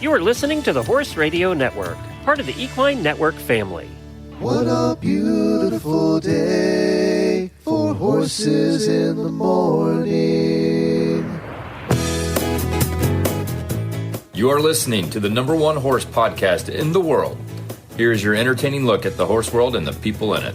You are listening to the Horse Radio Network, part of the Equine Network family. What a beautiful day for horses in the morning. You are listening to the #1 horse podcast in the world. Here is your entertaining look at the horse world and the people in it.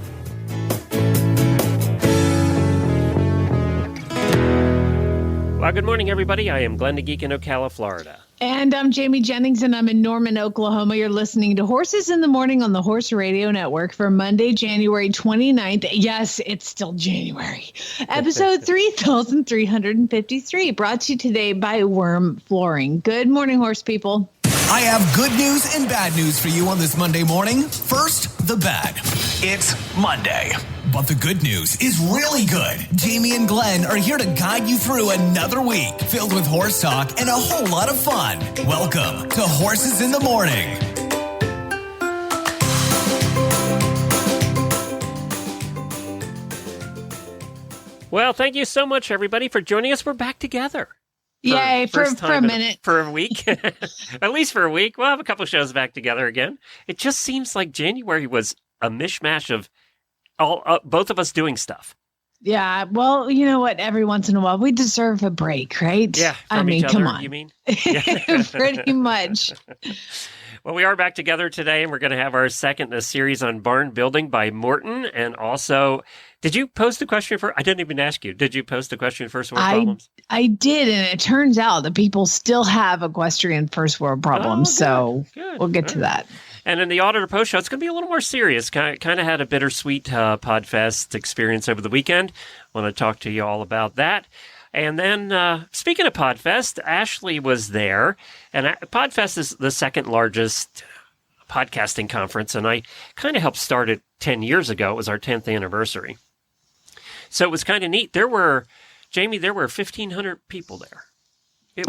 Well, good morning, everybody. I am Glenn the Geek in Ocala, Florida. And I'm Jamie Jennings, and I'm in Norman, Oklahoma. You're listening to Horses in the Morning on the Horse Radio Network for Monday, January 29th. Yes, it's still January. Episode 3353, brought to you today by WERM Flooring. Good morning, horse people. I have good news and bad news for you on this Monday morning. First, the bad. It's Monday. But the good news is really good. Jamie and Glenn are here to guide you through another week filled with horse talk and a whole lot of fun. Welcome to Horses in the Morning. Well, thank you so much, everybody, for joining us. We're back together. Yay, for a minute. For a week. At least for a week. We'll have a couple shows back together again. It just seems like January was a mishmash of both of us doing stuff. Yeah, well, you know what? Every once in a while, we deserve a break, right? Yeah, I mean, each other, come on. You mean? Yeah. Pretty much. Well, we are back together today, and we're going to have our second in a series on barn building by Morton. And also, did you post the question first? I didn't even ask you. Did you post the question first world problems? I did, and it turns out that people still have equestrian first world problems. Good. We'll get to that. And in the Auditor Post Show, it's going to be a little more serious. Kind of had a bittersweet Podfest experience over the weekend. Want to talk to you all about that. And then, speaking of Podfest, Ashley was there. And Podfest is the second largest podcasting conference. And I kind of helped start it 10 years ago. It was our 10th anniversary. So it was kind of neat. There were 1,500 people there.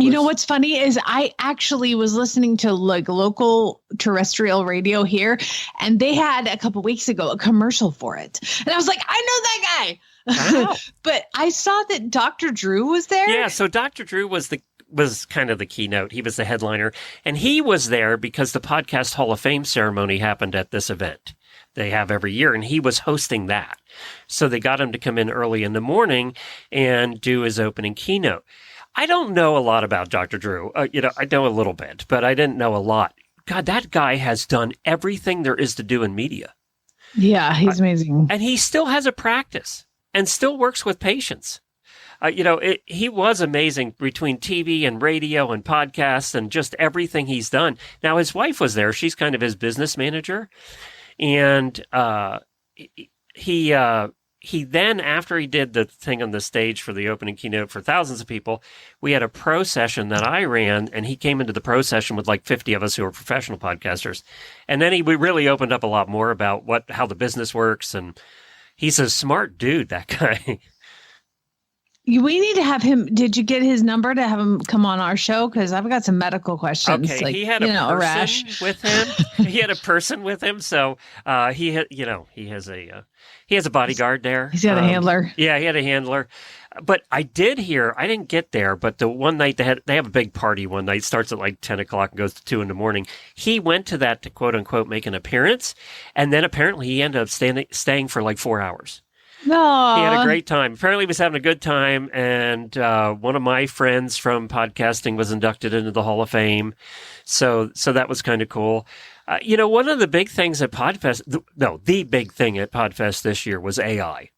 You know what's funny is I actually was listening to like local terrestrial radio here, and they had a couple weeks ago a commercial for it. And I was like, I know that guy. Wow. But I saw that Dr. Drew was there. Yeah, so Dr. Drew was kind of the keynote. He was the headliner. And he was there because the Podcast Hall of Fame ceremony happened at this event. They have every year, and he was hosting that. So they got him to come in early in the morning and do his opening keynote. I don't know a lot about Dr. Drew. I know a little bit, but I didn't know a lot. God, that guy has done everything there is to do in media. Yeah, he's amazing. And he still has a practice and still works with patients. He was amazing between TV and radio and podcasts and just everything he's done. Now, his wife was there. She's kind of his business manager. And he then, after he did the thing on the stage for the opening keynote for thousands of people, we had a pro session that I ran, and he came into the pro session with like 50 of us who are professional podcasters. And then we really opened up a lot more about how the business works, and he's a smart dude, that guy. We need to have him. Did you get his number to have him come on our show? Because I've got some medical questions. Okay, like, he had a person rash with him. He had a person with him, so he has a bodyguard there. He's got a handler. Yeah, he had a handler. But I didn't get there, but the one night they have a big party one night, starts at like 10 o'clock and goes to 2 in the morning. He went to that to quote unquote make an appearance, and then apparently he ended up staying for like 4 hours. No, he had a great time. Apparently he was having a good time, and one of my friends from podcasting was inducted into the Hall of Fame. So that was kind of cool. One of the big things at Podfest, the big thing at Podfest this year was AI.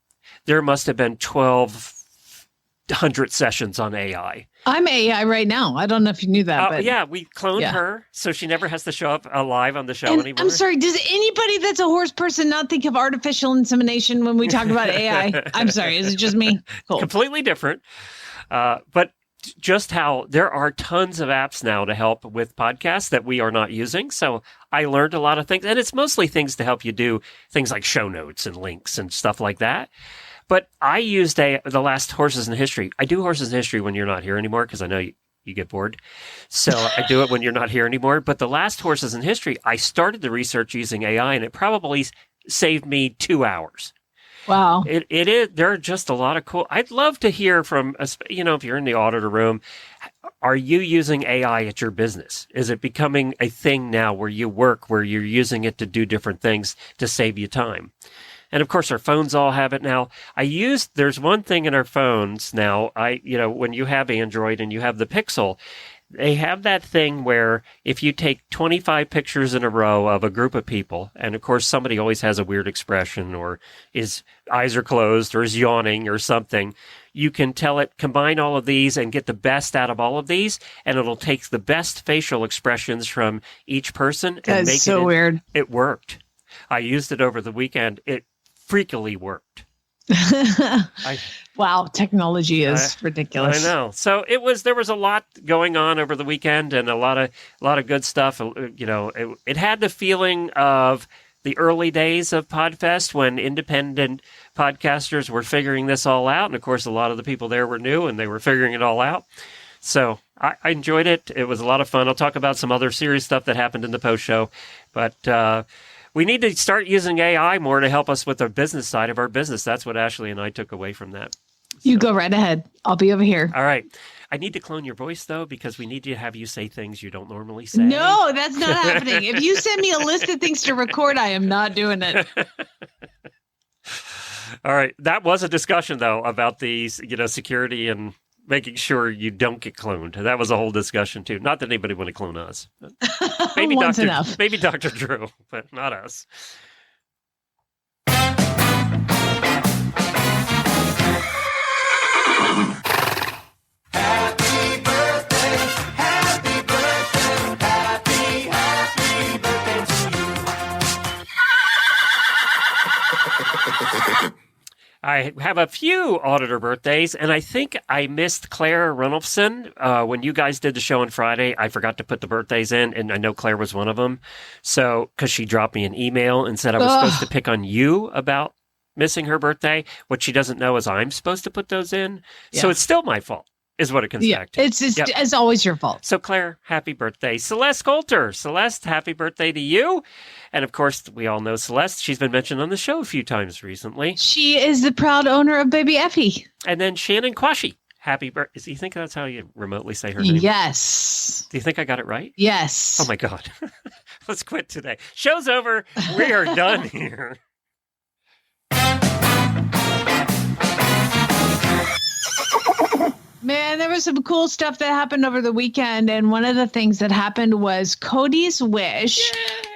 There must have been 1,200 sessions on AI. I'm AI right now. I don't know if you knew that. But yeah, we cloned her, so she never has to show up live on the show anymore. I'm sorry, does anybody that's a horse person not think of artificial insemination when we talk about AI? I'm sorry, is it just me? Cool. Completely different. But just how there are tons of apps now to help with podcasts that we are not using. So I learned a lot of things, and it's mostly things to help you do things like show notes and links and stuff like that. But I used the last Horses in History. I do Horses in History when you're not here anymore because I know you get bored. So I do it when you're not here anymore. But the last Horses in History, I started the research using AI, and it probably saved me 2 hours. Wow. It is. There are just a lot of cool. I'd love to hear from, if you're in the auditor room, are you using AI at your business? Is it becoming a thing now where you work, where you're using it to do different things to save you time? And of course, our phones all have it now. There's one thing in our phones now. When you have Android and you have the Pixel, they have that thing where if you take 25 pictures in a row of a group of people, and of course somebody always has a weird expression or his eyes are closed or is yawning or something, you can tell it, combine all of these and get the best out of all of these, and it'll take the best facial expressions from each person and make it. That's so weird. It worked. I used it over the weekend. It freakily worked. Wow, technology is ridiculous. I know. So there was a lot going on over the weekend and a lot of good stuff. It had the feeling of the early days of Podfest when independent podcasters were figuring this all out. And of course, a lot of the people there were new and they were figuring it all out. So I enjoyed it. It was a lot of fun. I'll talk about some other serious stuff that happened in the post show, but, we need to start using AI more to help us with the business side of our business. That's what Ashley and I took away from that. You go right ahead. I'll be over here. All right. I need to clone your voice, though, because we need to have you say things you don't normally say. No, that's not happening. If you send me a list of things to record, I am not doing it. All right. That was a discussion, though, about the security and making sure you don't get cloned. That was a whole discussion, too. Not that anybody would clone us. Maybe Once enough. Maybe Dr. Drew, but not us. I have a few auditor birthdays, and I think I missed Claire Runolfson. When you guys did the show on Friday, I forgot to put the birthdays in, and I know Claire was one of them. So, because she dropped me an email and said I was supposed to pick on you about missing her birthday. What she doesn't know is I'm supposed to put those in. Yeah. So it's still my fault, is what it comes back to. It's always your fault. So, Claire, happy birthday. Celeste Coulter. Celeste, happy birthday to you. And, of course, we all know Celeste. She's been mentioned on the show a few times recently. She is the proud owner of Baby Effie. And then Shannon Quashie. Happy birthday. Do you think that's how you remotely say her name? Yes. Do you think I got it right? Yes. Oh, my God. Let's quit today. Show's over. We are done here. Man, there was some cool stuff that happened over the weekend. And one of the things that happened was Cody's Wish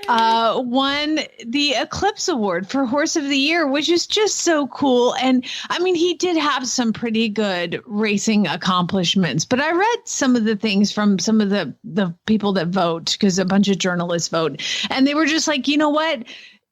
won the Eclipse Award for Horse of the Year, which is just so cool. And I mean, he did have some pretty good racing accomplishments, but I read some of the things from some of the people that vote, because a bunch of journalists vote. And they were just like, you know what?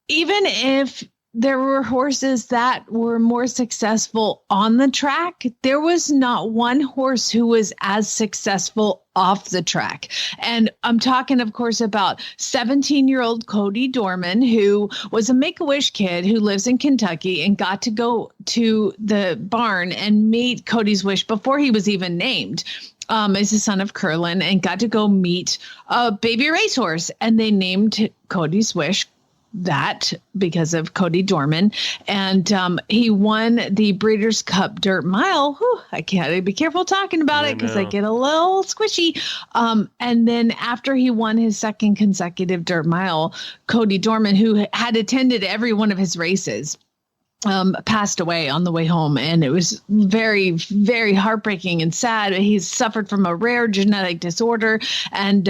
Even if there were horses that were more successful on the track, there was not one horse who was as successful off the track. And I'm talking, of course, about 17-year-old Cody Dorman, who was a Make-A-Wish kid who lives in Kentucky and got to go to the barn and meet Cody's Wish before he was even named. Is the son of Curlin, and got to go meet a baby racehorse. And they named Cody's Wish that because of Cody Dorman. And he won the Breeders' Cup Dirt Mile. Whew, I can't be careful talking about it because I get a little squishy. And then after he won his second consecutive Dirt Mile, Cody Dorman, who had attended every one of his races, passed away on the way home. And it was very, very heartbreaking and sad. He's suffered from a rare genetic disorder. And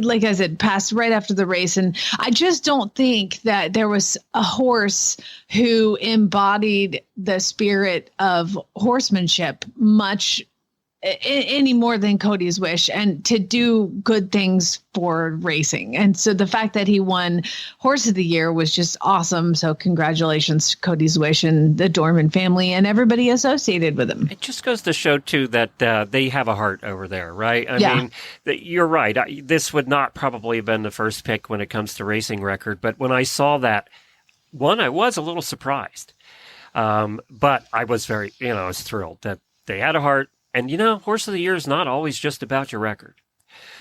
like I said, passed right after the race. And I just don't think that there was a horse who embodied the spirit of horsemanship much any more than Cody's Wish, and to do good things for racing. And so the fact that he won Horse of the Year was just awesome. So congratulations to Cody's Wish and the Dorman family and everybody associated with him. It just goes to show, too, that they have a heart over there, right? I mean, you're right. This would not probably have been the first pick when it comes to racing record. But when I saw that, I was a little surprised. But I was I was thrilled that they had a heart. And, Horse of the Year is not always just about your record.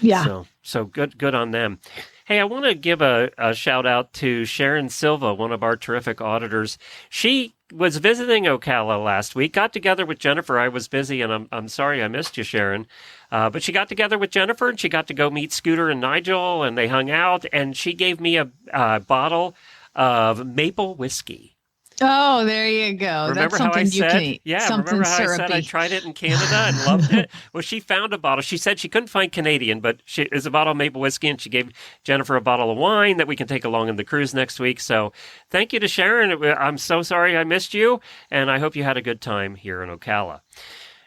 Yeah. So good on them. Hey, I want to give a shout out to Sharon Silva, one of our terrific auditors. She was visiting Ocala last week, got together with Jennifer. I was busy, and I'm sorry I missed you, Sharon. But she got together with Jennifer, and she got to go meet Scooter and Nigel, and they hung out, and she gave me a bottle of maple whiskey. Oh, there you go. Remember That's something how I you said, can eat. yeah, Something remember how syrupy. I said I tried it in Canada and loved it? Well, she found a bottle. She said she couldn't find Canadian, but it's a bottle of maple whiskey, and she gave Jennifer a bottle of wine that we can take along on the cruise next week. So thank you to Sharon. I'm so sorry I missed you, and I hope you had a good time here in Ocala.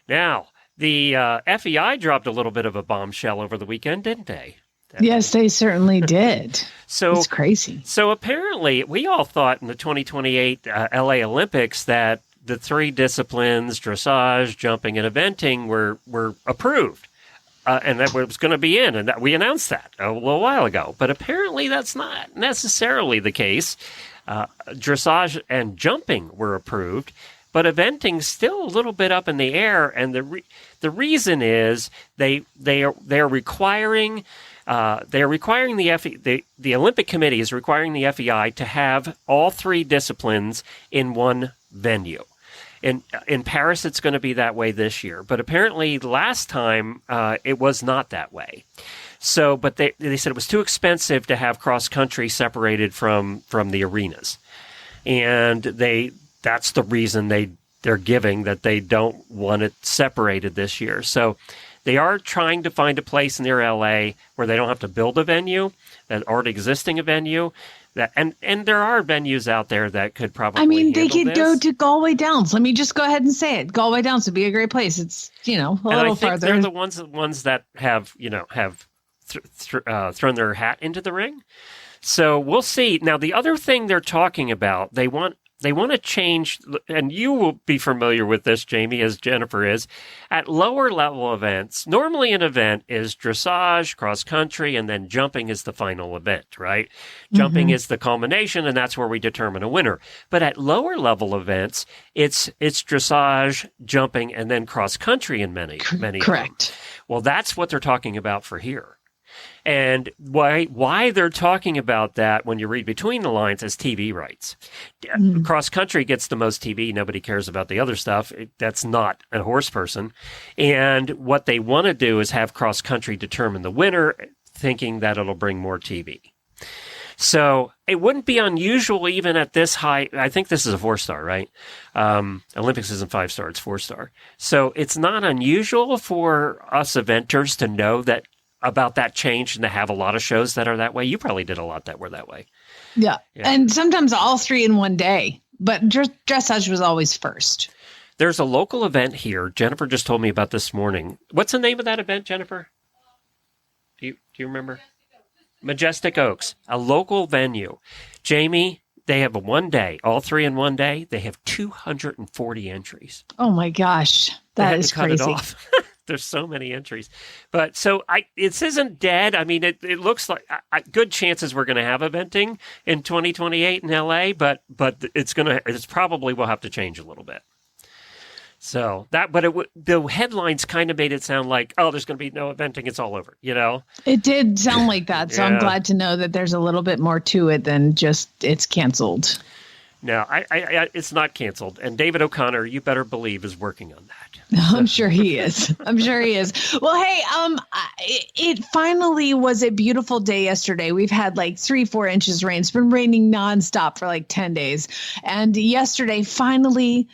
Now, the FEI dropped a little bit of a bombshell over the weekend, didn't they? Yes, they certainly did. So it's crazy. So apparently, we all thought in the 2028 LA Olympics that the three disciplines, dressage, jumping, and eventing, were approved, and that was going to be in, and that we announced that a little while ago. But apparently, that's not necessarily the case. Dressage and jumping were approved, but eventing's still a little bit up in the air, and the reason is they're requiring. They're requiring the Olympic Committee is requiring the FEI to have all three disciplines in one venue. In Paris, it's going to be that way this year, but apparently last time it was not that way. So, but they said it was too expensive to have cross country separated from the arenas, and that's the reason they're giving that they don't want it separated this year. So. They are trying to find a place near LA where they don't have to build a venue, that already existing a venue. And there are venues out there that could probably. I mean, they handle could this. go to Galway Downs. Let me just go ahead and say it. Galway Downs would be a great place. It's a and little I think farther. they're the ones that have thrown their hat into the ring. So we'll see. Now the other thing they're talking about, they want to change, and you will be familiar with this, Jamie, as Jennifer is. At lower level events, normally an event is dressage, cross country, and then jumping is the final event, right? Jumping is the culmination, and that's where we determine a winner. But at lower level events, it's dressage, jumping, and then cross country in many Correct. of them. Well, that's what they're talking about for here. And why they're talking about that when you read between the lines is TV rights. Cross country gets the most TV. Nobody cares about the other stuff. That's not a horse person. And what they want to do is have cross country determine the winner, thinking that it'll bring more TV. So it wouldn't be unusual even at this high. I think this is a 4-star, right? Olympics isn't 5-star, it's 4-star. So it's not unusual for us eventers to know that about that change and to have a lot of shows that are that way. You probably did a lot that were that way. Yeah. And sometimes all three in one day, but dressage was always first. There's a local event here. Jennifer just told me about this morning. What's the name of that event, Jennifer? Do you remember? Majestic Oaks, a local venue. Jamie, they have one day, all three in one day. They have 240 entries. Oh my gosh. That is cut crazy. it off. There's so many entries. But so this isn't dead. I mean, it looks like good chances we're going to have eventing in 2028 in LA, but it's probably will have to change a little bit. So the headlines kind of made it sound like, oh, there's going to be no eventing. It's all over, It did sound like that. So Yeah. I'm glad to know that there's a little bit more to it than just it's canceled. No, it's not canceled. And David O'Connor, you better believe, is working on that. I'm sure he is. Well, hey, it finally was a beautiful day yesterday. We've had like 3-4 inches rain. It's been raining nonstop for like 10 days. And yesterday, finally,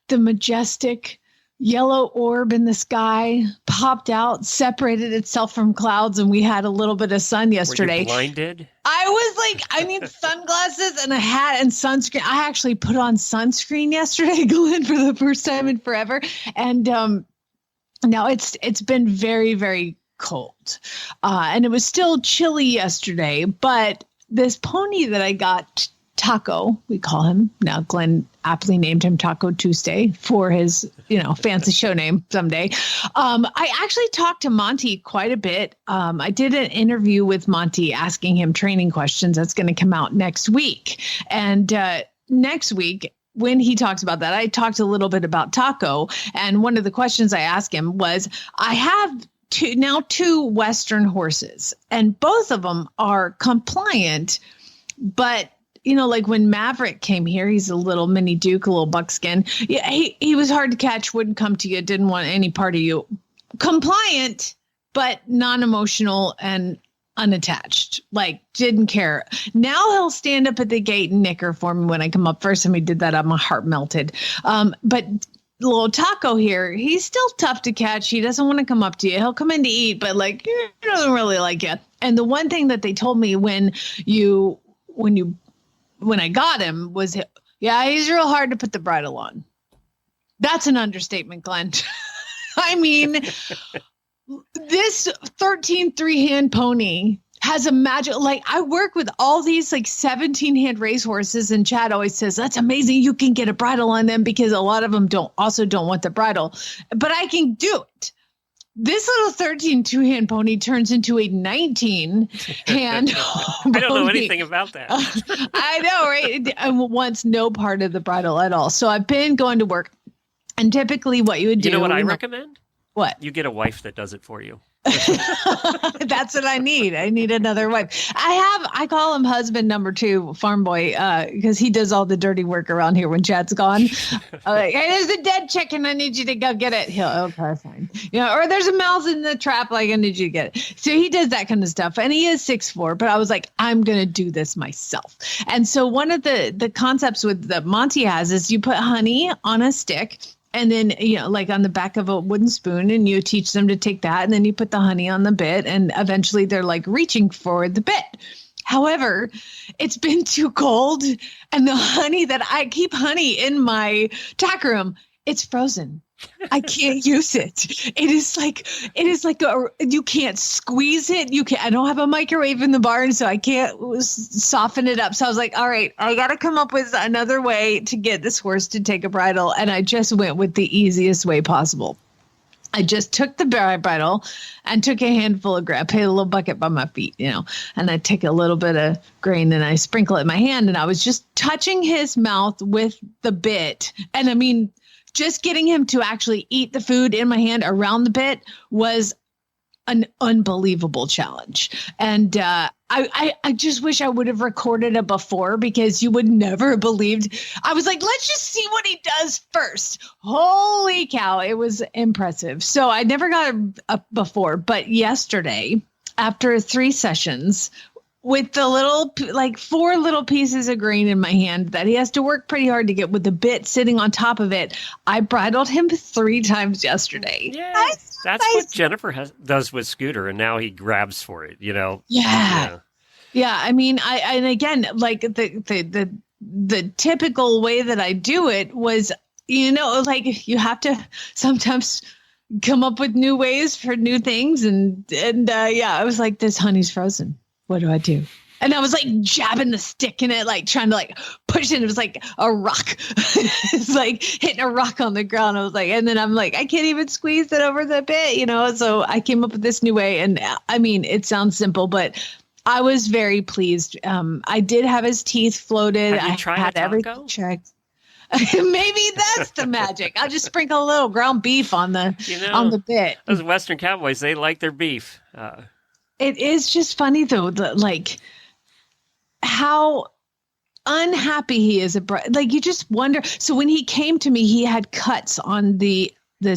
the majestic yellow orb in the sky popped out, separated itself from clouds, and we had a little bit of sun yesterday. Were you blinded? I was like, I need sunglasses and a hat and sunscreen. I actually put on sunscreen yesterday, Glenn, for the first time in forever. And now it's been very, very cold. And it was still chilly yesterday, but this pony that I got, Taco, we call him now. Glenn aptly named him Taco Tuesday for his, fancy show name someday. I actually talked to Monty quite a bit. I did an interview with Monty asking him training questions. That's going to come out next week. And next week, when he talks about that, I talked a little bit about Taco. And one of the questions I asked him was, I have two Western horses, and both of them are compliant, but like when Maverick came here, he's a little mini Duke, a little buckskin. Yeah, he was hard to catch, wouldn't come to you, didn't want any part of you. Compliant, but non-emotional and unattached, like didn't care. Now he'll stand up at the gate and nicker for me when I come up. First time he did that, my heart melted. But little Taco here, he's still tough to catch. He doesn't want to come up to you. He'll come in to eat, but like he doesn't really like you. And the one thing that they told me when I got him was, yeah, he's real hard to put the bridle on. That's an understatement, Glenn. I mean, this 13 3-hand pony has a magic, like I work with all these like 17-hand racehorses, and Chad always says, that's amazing. You can get a bridle on them because a lot of them don't want the bridle, but I can do it. This little 13 2-hand pony turns into a 19-hand I don't know anything about that. I know, right? And wants no part of the bridle at all. So I've been going to work, and typically what you would do. You know what I recommend? What? You get a wife that does it for you. That's what I need. I need another wife. I call him husband number 2, farm boy, because he does all the dirty work around here when Chad's gone. Like, hey, there's a dead chicken. I need you to go get it. He'll, okay, fine. Or there's a mouse in the trap. Like, I need you to get it. So he does that kind of stuff. And he is 6'4", but I was like, I'm going to do this myself. And so one of the concepts that Monty has is you put honey on a stick, and then, like on the back of a wooden spoon, and you teach them to take that. And then you put the honey on the bit, and eventually they're like reaching for the bit. However, it's been too cold, and the honey that I keep honey in my tack room, it's frozen. I can't use it. It is like you can't squeeze it. I don't have a microwave in the barn, so I can't soften it up. So I was like, all right, I got to come up with another way to get this horse to take a bridle. And I just went with the easiest way possible. I just took the bridle and took a handful of grass, put a little bucket by my feet, and I take a little bit of grain and I sprinkle it in my hand. And I was just touching his mouth with the bit. And I mean, just getting him to actually eat the food in my hand around the bit was an unbelievable challenge. And I just wish I would have recorded it before, because you would never have believed. I was like, let's just see what he does first. Holy cow. It was impressive. So I never got it before, but yesterday, after 3 sessions, with the little, like 4 little pieces of grain in my hand that he has to work pretty hard to get with the bit sitting on top of it, I bridled him 3 times yesterday. Yeah, that's what Jennifer does with Scooter, and now he grabs for it, Yeah. I mean, and again, like the typical way that I do it was, like you have to sometimes come up with new ways for new things, and I was like, this honey's frozen. What do I do? And I was like jabbing the stick in it, like trying to like push it. It was like a rock. It's like hitting a rock on the ground. I was like, and then I'm like, I can't even squeeze it over the bit, So I came up with this new way. And I mean, it sounds simple, but I was very pleased. I did have his teeth floated. Have you tried I had everything checked. Maybe that's the magic. I'll just sprinkle a little ground beef on the bit. Those Western cowboys, they like their beef. It is just funny, though, like how unhappy he is. Like, you just wonder. So when he came to me, he had cuts on the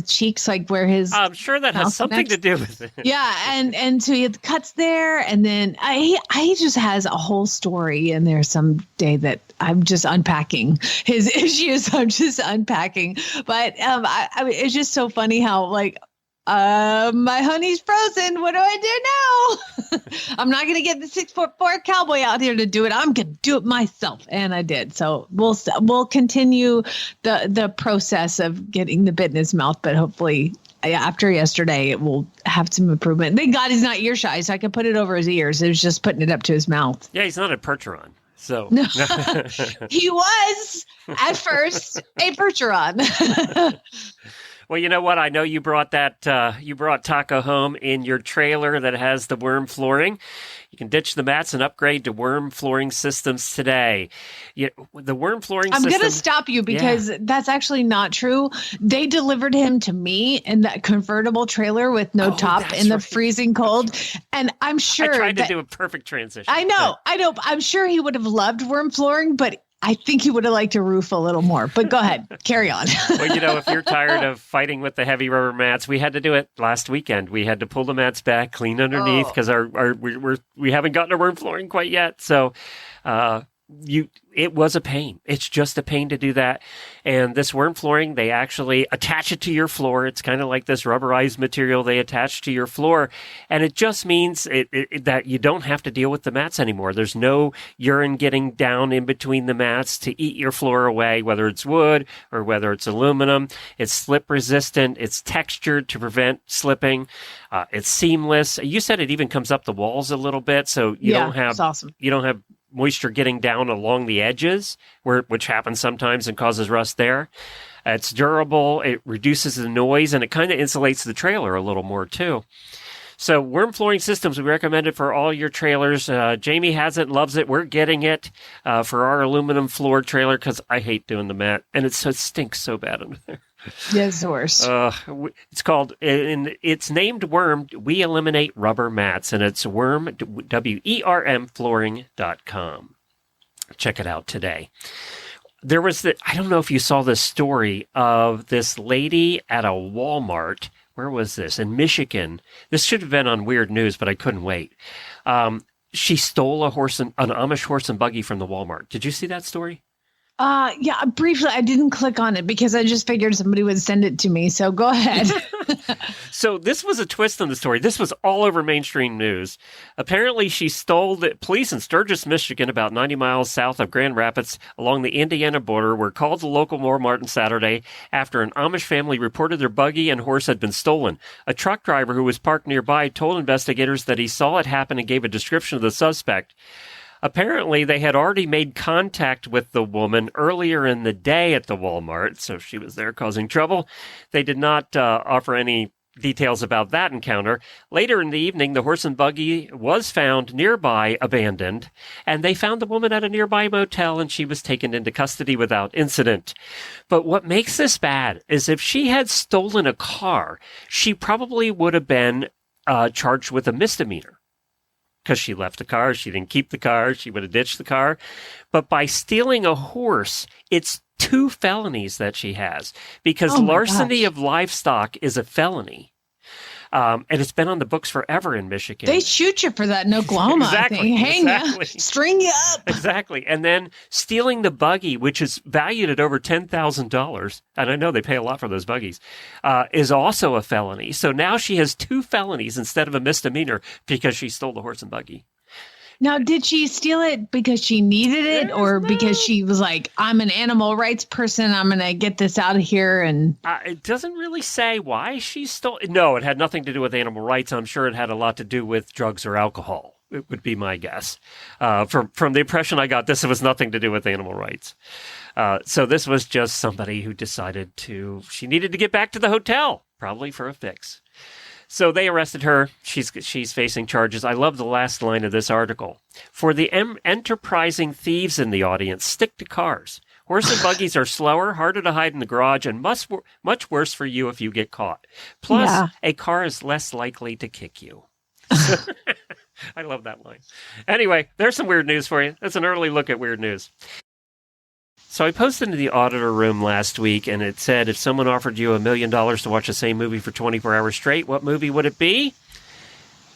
cheeks, like where his. I'm sure that has something to do with it. Yeah, and so he had cuts there, and then he just has a whole story in there someday that I'm just unpacking his issues. I'm just unpacking, but it's just so funny how like. My honey's frozen. What do I do now? I'm not going to get the 6'4" cowboy out here to do it. I'm going to do it myself. And I did. So we'll continue the process of getting the bit in his mouth, but hopefully after yesterday, it will have some improvement. Thank God he's not ear shy, so I can put it over his ears. It was just putting it up to his mouth. Yeah, he's not a Percheron. So no, he was at first a Percheron. Well, you know what? I know you brought you brought Taco home in your trailer that has the WERM flooring. You can ditch the mats and upgrade to WERM flooring systems today. The WERM flooring system... I'm going to stop you because that's actually not true. They delivered him to me in that convertible trailer with no top in the freezing cold. And I'm sure... I tried to do a perfect transition. I know. I'm sure he would have loved WERM flooring, but I think he would have liked a roof a little more. But go ahead. Carry on. Well, if you're tired of fighting with the heavy rubber mats, we had to do it last weekend. We had to pull the mats back, clean underneath, because we haven't gotten our WERM flooring quite yet. So it was a pain. It's just a pain to do that. And this WERM flooring, they actually attach it to your floor. It's kind of like this rubberized material they attach to your floor. And it just means that you don't have to deal with the mats anymore. There's no urine getting down in between the mats to eat your floor away, whether it's wood or whether it's aluminum. It's slip resistant. It's textured to prevent slipping. It's seamless. You said it even comes up the walls a little bit. So it's awesome. You don't have moisture getting down along the edges, which happens sometimes and causes rust there. It's durable, it reduces the noise, and it kind of insulates the trailer a little more too. So WERM flooring systems, we recommend it for all your trailers. Jamie has it, loves it. We're getting it for our aluminum floor trailer because I hate doing the mat, and it stinks so bad under there. Yes, worse. It's called, it's named WERM. We eliminate rubber mats, and it's WERM, WERM flooring.com. Check it out today. There was I don't know if you saw this story of this lady at a Walmart. Where was this? In Michigan. This should have been on Weird News, but I couldn't wait. She stole an Amish horse and buggy from the Walmart. Did you see that story? Yeah, briefly. I didn't click on it because I just figured somebody would send it to me. So go ahead. So this was a twist in the story. This was all over mainstream news. Apparently, she stole police in Sturgis, Michigan, about 90 miles south of Grand Rapids along the Indiana border, were called to local Walmart on Saturday after an Amish family reported their buggy and horse had been stolen. A truck driver who was parked nearby told investigators that he saw it happen and gave a description of the suspect. Apparently, they had already made contact with the woman earlier in the day at the Walmart, so she was there causing trouble. They did not offer any details about that encounter. Later in the evening, the horse and buggy was found nearby, abandoned, and they found the woman at a nearby motel, and she was taken into custody without incident. But what makes this bad is if she had stolen a car, she probably would have been charged with a misdemeanor. Because she left the car, she didn't keep the car, she would have ditched the car. But by stealing a horse, it's 2 felonies that she has. Because larceny of livestock is a felony. And it's been on the books forever in Michigan. They shoot you for that in Oklahoma, exactly, I think. Hang you, string you up. Exactly. And then stealing the buggy, which is valued at over $10,000, and I know they pay a lot for those buggies, is also a felony. So now she has 2 felonies instead of a misdemeanor because she stole the horse and buggy. Now, did she steal it because she needed it or because she was like, I'm an animal rights person, I'm going to get this out of here? And it doesn't really say why she stole it. No, it had nothing to do with animal rights. I'm sure it had a lot to do with drugs or alcohol. It would be my guess. From the impression I got, this was nothing to do with animal rights. So this was just somebody who decided she needed to get back to the hotel, probably for a fix. So they arrested her. She's facing charges. I love the last line of this article. For the enterprising thieves in the audience, stick to cars. Horse and buggies are slower, harder to hide in the garage, and much worse for you if you get caught. Plus, a car is less likely to kick you. I love that line. Anyway, there's some weird news for you. That's an early look at weird news. So I posted in the auditor room last week, and it said, if someone offered you $1 million to watch the same movie for 24 hours straight, what movie would it be?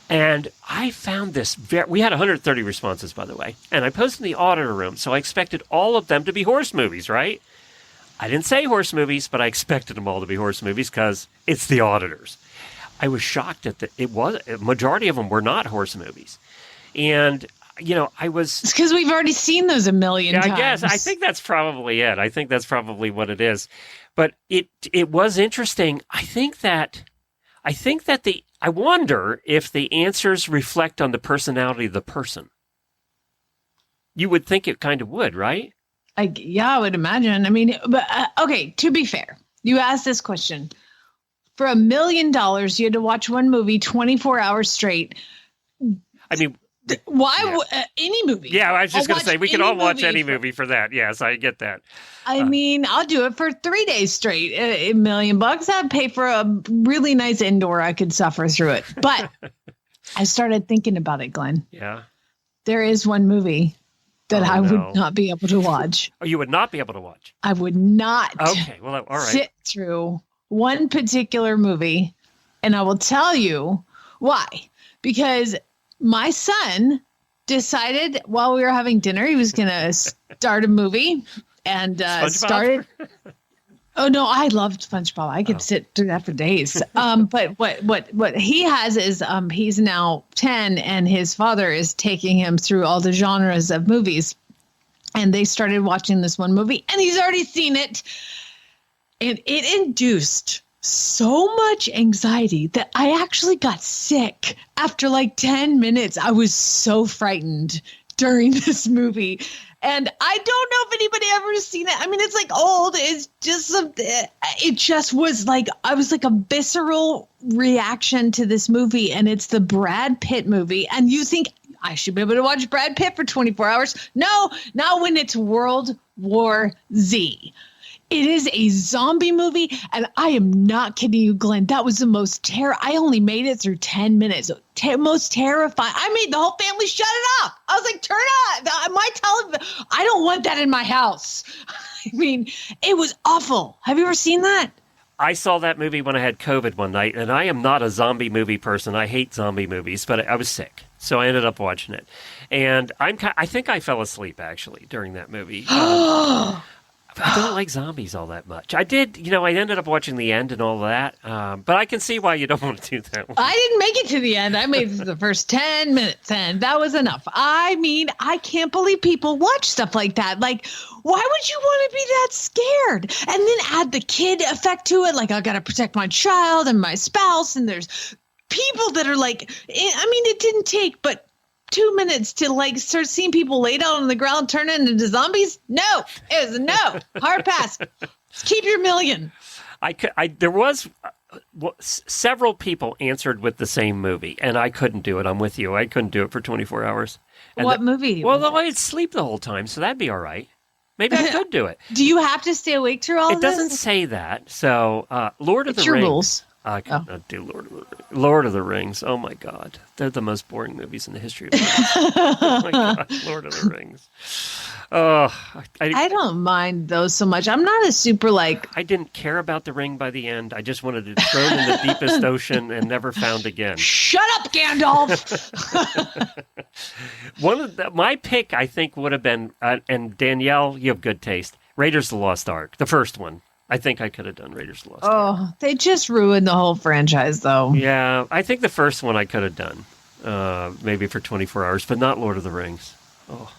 And I found this we had 130 responses, by the way. And I posted in the auditor room, so I expected all of them to be horse movies, right? I didn't say horse movies, but I expected them all to be horse movies because it's the auditors. I was shocked at a majority of them were not horse movies. And it's because we've already seen those a million times. I guess. I think that's probably it. I think that's probably what it is. But it was interesting. I wonder if the answers reflect on the personality of the person. You would think it kind of would, right? I would imagine. I mean, but okay, to be fair, you asked this question. For $1 million, you had to watch one movie 24 hours straight. I mean, why any movie? Yeah, I was just going to say we could all watch any movie movie for that. Yes, I get that. I mean, I'll do it for 3 days straight. $1 million. I'd pay for a really nice indoor. I could suffer through it. But I started thinking about it, Glenn. Yeah. There is one movie that I would not be able to watch. Oh, you would not be able to watch? I would not. Okay, well, all right. Sit through one particular movie, and I will tell you why. Because my son decided while we were having dinner, he was going to start a movie and started. Oh no, I loved SpongeBob. I could sit through that for days. But what he has is he's now 10 and his father is taking him through all the genres of movies. And they started watching this one movie and he's already seen it. And it induced so much anxiety that I actually got sick after like 10 minutes. I was so frightened during this movie. And I don't know if anybody ever seen it. I mean, it's like old. It's just, it just was like, I was like a visceral reaction to this movie. And it's the Brad Pitt movie. And you think I should be able to watch Brad Pitt for 24 hours. No, not when it's World War Z. It is a zombie movie, and I am not kidding you, Glenn. That was the most I only made it through 10 minutes. Most terrifying. I made the whole family shut it off. I was like, turn on my television. I don't want that in my house. I mean, it was awful. Have you ever seen that? I saw that movie when I had COVID one night, and I am not a zombie movie person. I hate zombie movies, but I was sick, so I ended up watching it. And I think I fell asleep, actually, during that movie. I don't like zombies all that much. I did, I ended up watching the end and all that, but I can see why you don't want to do that one. I didn't make it to the end. I made it to the first 10 minutes, and that was enough. I mean, I can't believe people watch stuff like that. Like, why would you want to be that scared? And then add the kid effect to it. Like, I got to protect my child and my spouse, and there's people that are like, I mean, it didn't take but 2 minutes to like start seeing people laid out on the ground turn into zombies. No, it was no hard pass. Keep your $1 million. There was several people answered with the same movie, and I couldn't do it. I'm with you. I couldn't do it for 24 hours. And what movie? Well, I'd sleep the whole time, so that'd be all right. Maybe I could do it. Do you have to stay awake through all of this? It doesn't say that. So, Lord of the Rings. Rules. I could not do Lord of the Rings. Oh my God, they're the most boring movies in the history of movies. Oh my God, Lord of the Rings. I don't mind those so much. I'm not a super like. I didn't care about the ring by the end. I just wanted it thrown in the deepest ocean and never found again. Shut up, Gandalf. My pick, I think, would have been, and Danielle, you have good taste. Raiders of the Lost Ark, the first one. I think I could have done Raiders of the Lost Ark. Oh, they just ruined the whole franchise, though. Yeah, I think the first one I could have done, maybe for 24 hours, but not Lord of the Rings. Oh.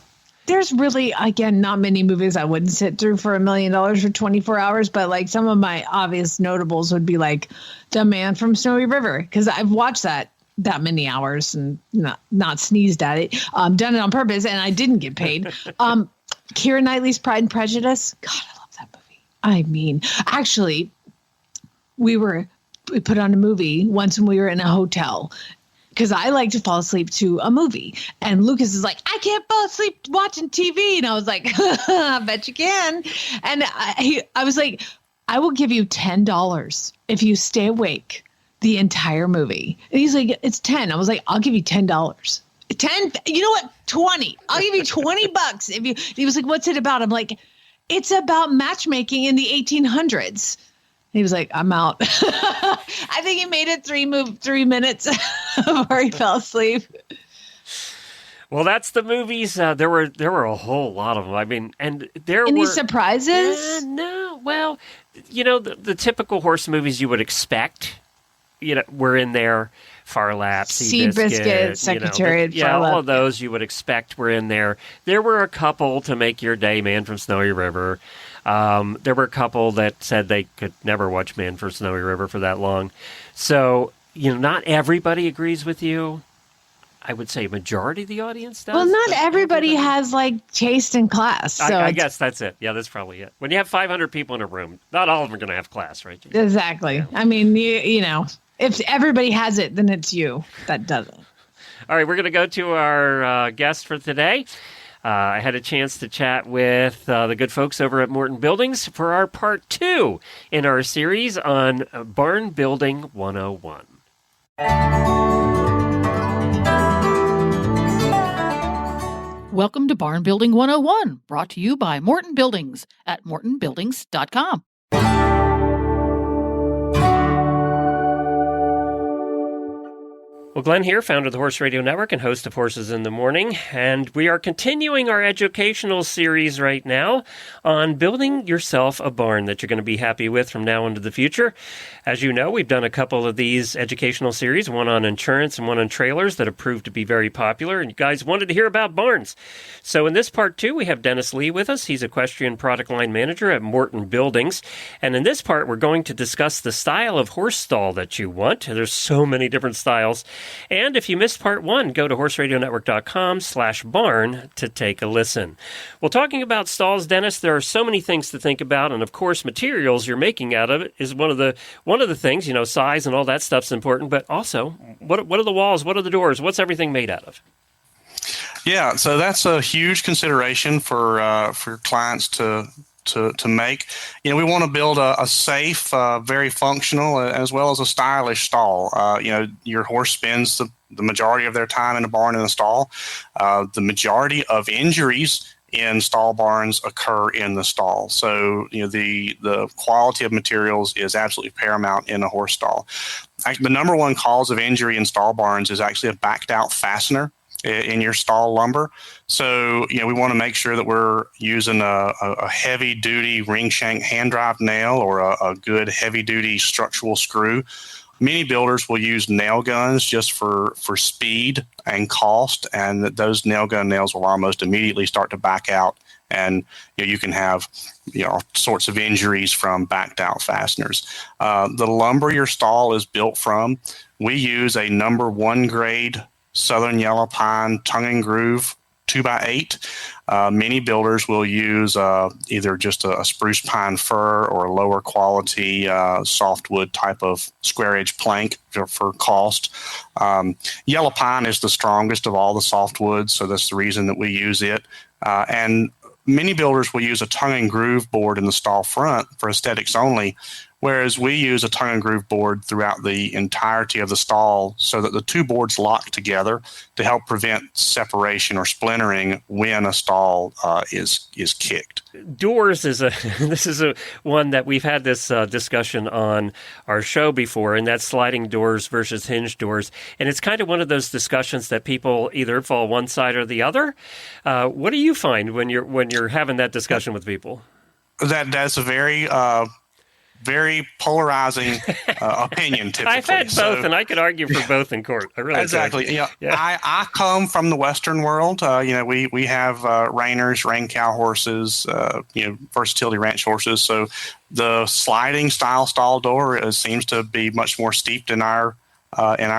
There's really, again, not many movies I wouldn't sit through for $1 million for 24 hours, but like some of my obvious notables would be like The Man from Snowy River, because I've watched that many hours and not sneezed at it, done it on purpose, and I didn't get paid. Keira Knightley's Pride and Prejudice. God, I love that movie. I mean, actually, we put on a movie once when we were in a hotel because I like to fall asleep to a movie. And Lucas is like, I can't fall asleep watching TV. And I was like, I bet you can. And I was like, I will give you $10 if you stay awake the entire movie. And he's like, it's 10. I was like, I'll give you $10. 10. You know what? 20. I'll give you $20 if you. He was like, what's it about? I'm like, it's about matchmaking in the 1800s. He was like, I'm out. I think he made it 3 minutes before he fell asleep. Well, that's the movies. There were a whole lot of them. I mean, and there Any were surprises? No. Well, the typical horse movies you would expect. Were in there. Farlap, Seabiscuit, Secretariat, Farlap. All of those you would expect were in there. There were a couple to make your day, Man from Snowy River. There were a couple that said they could never watch Man from Snowy River for that long. So, not everybody agrees with you. I would say majority of the audience does. Well, not everybody has like taste in class. So I guess that's it. Yeah, that's probably it. When you have 500 people in a room, not all of them are going to have class, right? Exactly. Yeah. I mean, you know, if everybody has it, then it's you that doesn't. All right, we're going to go to our guest for today. I had a chance to chat with the good folks over at Morton Buildings for our part 2 in our series on Barn Building 101. Welcome to Barn Building 101, brought to you by Morton Buildings at mortonbuildings.com. Well, Glenn here, founder of the Horse Radio Network and host of Horses in the Morning, and we are continuing our educational series right now on building yourself a barn that you're going to be happy with from now into the future. As you know, we've done a couple of these educational series, one on insurance and one on trailers that have proved to be very popular, and you guys wanted to hear about barns. So in this part 2, we have Dennis Lee with us. He's Equestrian Product Line Manager at Morton Buildings, and in this part, we're going to discuss the style of horse stall that you want. There's so many different styles. And if you missed part 1, go to horseradionetwork.com/barn to take a listen. Well, talking about stalls, Dennis, there are so many things to think about, and of course, materials you're making out of it is one of the things. You know, size and all that stuff's important, but also, what are the walls? What are the doors? What's everything made out of? Yeah, so that's a huge consideration for clients to make. You know, we want to build a safe, very functional, as well as a stylish stall. You know, your horse spends the majority of their time in a barn in a stall. The majority of injuries in stall barns occur in the stall. So, you know, the quality of materials is absolutely paramount in a horse stall. The number one cause of injury in stall barns is actually a backed out fastener in your stall lumber. So, you know, we want to make sure that we're using a heavy duty ring shank hand drive nail or a good heavy duty structural screw. Many builders will use nail guns just for speed and cost, and those nail gun nails will almost immediately start to back out, and you can have all sorts of injuries from backed out fasteners. The lumber your stall is built from, we use a number 1 grade Southern Yellow Pine tongue and groove 2x8. Many builders will use either just a spruce pine fir or a lower quality softwood type of square edge plank for cost. Yellow pine is the strongest of all the softwoods, so that's the reason that we use it. And many builders will use a tongue and groove board in the stall front for aesthetics only, whereas we use a tongue and groove board throughout the entirety of the stall so that the two boards lock together to help prevent separation or splintering when a stall is kicked. Doors is one that we've had this discussion on our show before, and that's sliding doors versus hinge doors. And it's kind of one of those discussions that people either fall one side or the other. What do you find when you're having that discussion with people? That's a very polarizing opinion, typically. I've had both, and I could argue for both in court. I really exactly. Could. Yeah. I come from the Western world. We have reiners, rein cow horses, versatility ranch horses. So the sliding style stall door seems to be much more steeped in our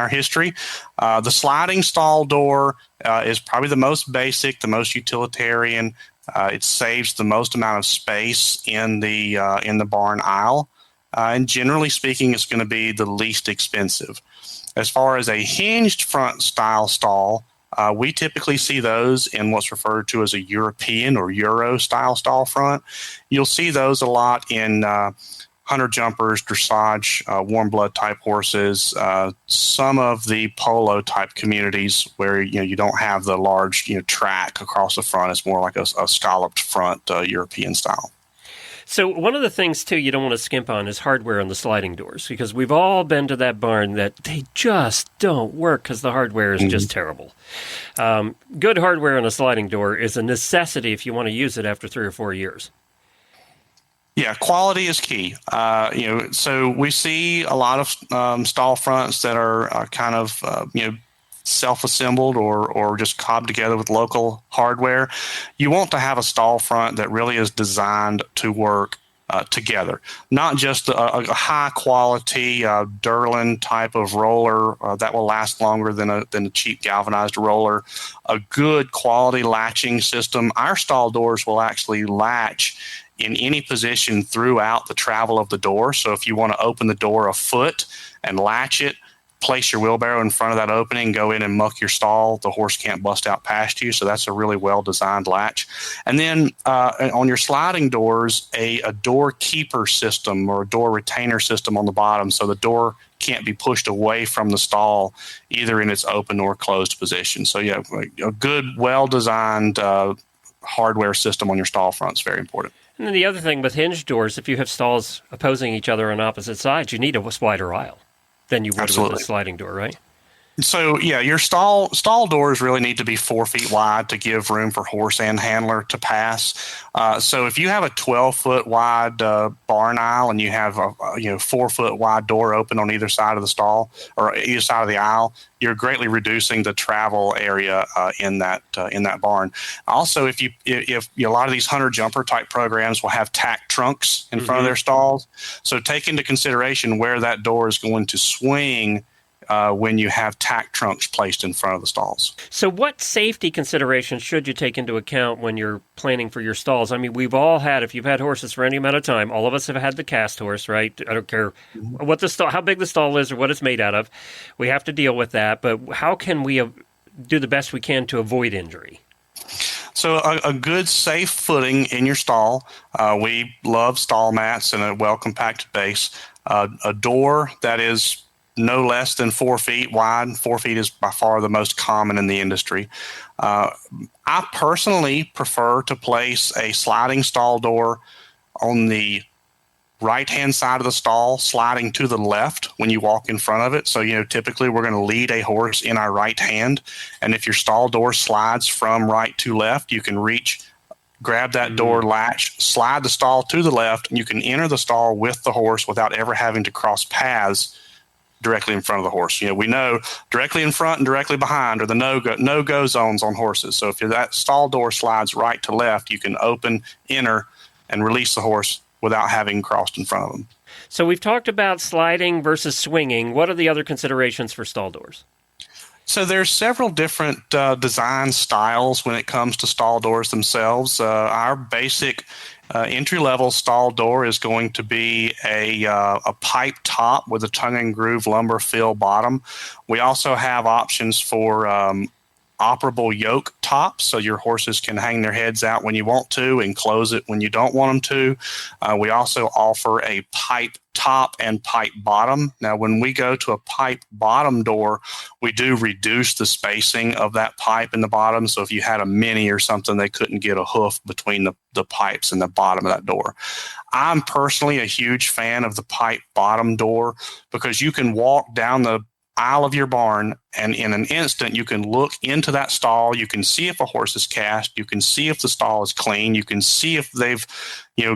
history. The sliding stall door is probably the most basic, the most utilitarian. It saves the most amount of space in the barn aisle. And generally speaking, it's going to be the least expensive. As far as a hinged front style stall, we typically see those in what's referred to as a European or Euro style stall front. You'll see those a lot in hunter jumpers, dressage, warm blood type horses, some of the polo type communities where you don't have the large track across the front. It's more like a scalloped front European style. So one of the things, too, you don't want to skimp on is hardware on the sliding doors, because we've all been to that barn that they just don't work because the hardware is just terrible. Good hardware on a sliding door is a necessity if you want to use it after 3 or 4 years. Yeah, quality is key. So we see a lot of stall fronts that are kind of, self-assembled or just cobbed together with local hardware. You want to have a stall front that really is designed to work together. Not just a high quality Durlin type of roller that will last longer than a cheap galvanized roller. A good quality latching system. Our stall doors will actually latch in any position throughout the travel of the door. So if you want to open the door a foot and latch it, place your wheelbarrow in front of that opening, go in and muck your stall, the horse can't bust out past you. So that's a really well-designed latch. And then on your sliding doors, a door keeper system or a door retainer system on the bottom. So the door can't be pushed away from the stall, either in its open or closed position. So yeah, a good, well-designed hardware system on your stall front is very important. And then the other thing with hinge doors, if you have stalls opposing each other on opposite sides, you need a wider aisle than you would Absolutely. with a sliding door, right? So, yeah, your stall doors really need to be 4 feet wide to give room for horse and handler to pass. So if you have a 12-foot wide barn aisle and you have a 4-foot wide door open on either side of the stall or either side of the aisle, you're greatly reducing the travel area in that barn. Also, if a lot of these hunter jumper type programs will have tack trunks in front of their stalls, so take into consideration where that door is going to swing when you have tack trunks placed in front of the stalls. So what safety considerations should you take into account when you're planning for your stalls? I mean, we've all had, if you've had horses for any amount of time, all of us have had the cast horse, right? I don't care what the stall, how big the stall is or what it's made out of. We have to deal with that. But how can we do the best we can to avoid injury? So a good safe footing in your stall. We love stall mats and a well-compacted base. A door that is no less than 4 feet wide. 4 feet is by far the most common in the industry. I personally prefer to place a sliding stall door on the right-hand side of the stall, sliding to the left when you walk in front of it. So, typically we're going to lead a horse in our right hand. And if your stall door slides from right to left, you can grab that door latch, slide the stall to the left, and you can enter the stall with the horse without ever having to cross paths directly in front of the horse. We know directly in front and directly behind are the no-go zones on horses. So if that stall door slides right to left, you can open, enter, and release the horse without having crossed in front of them. So we've talked about sliding versus swinging. What are the other considerations for stall doors? So there's several different design styles when it comes to stall doors themselves. Our basic entry-level stall door is going to be a pipe top with a tongue and groove lumber fill bottom. We also have options for operable yoke tops, so your horses can hang their heads out when you want to and close it when you don't want them to. We also offer a pipe top and pipe bottom. Now, when we go to a pipe bottom door, we do reduce the spacing of that pipe in the bottom. So if you had a mini or something, they couldn't get a hoof between the pipes and the bottom of that door. I'm personally a huge fan of the pipe bottom door because you can walk down the aisle of your barn, and in an instant you can look into that stall. You can see if a horse is cast. You can see if the stall is clean. You can see if they've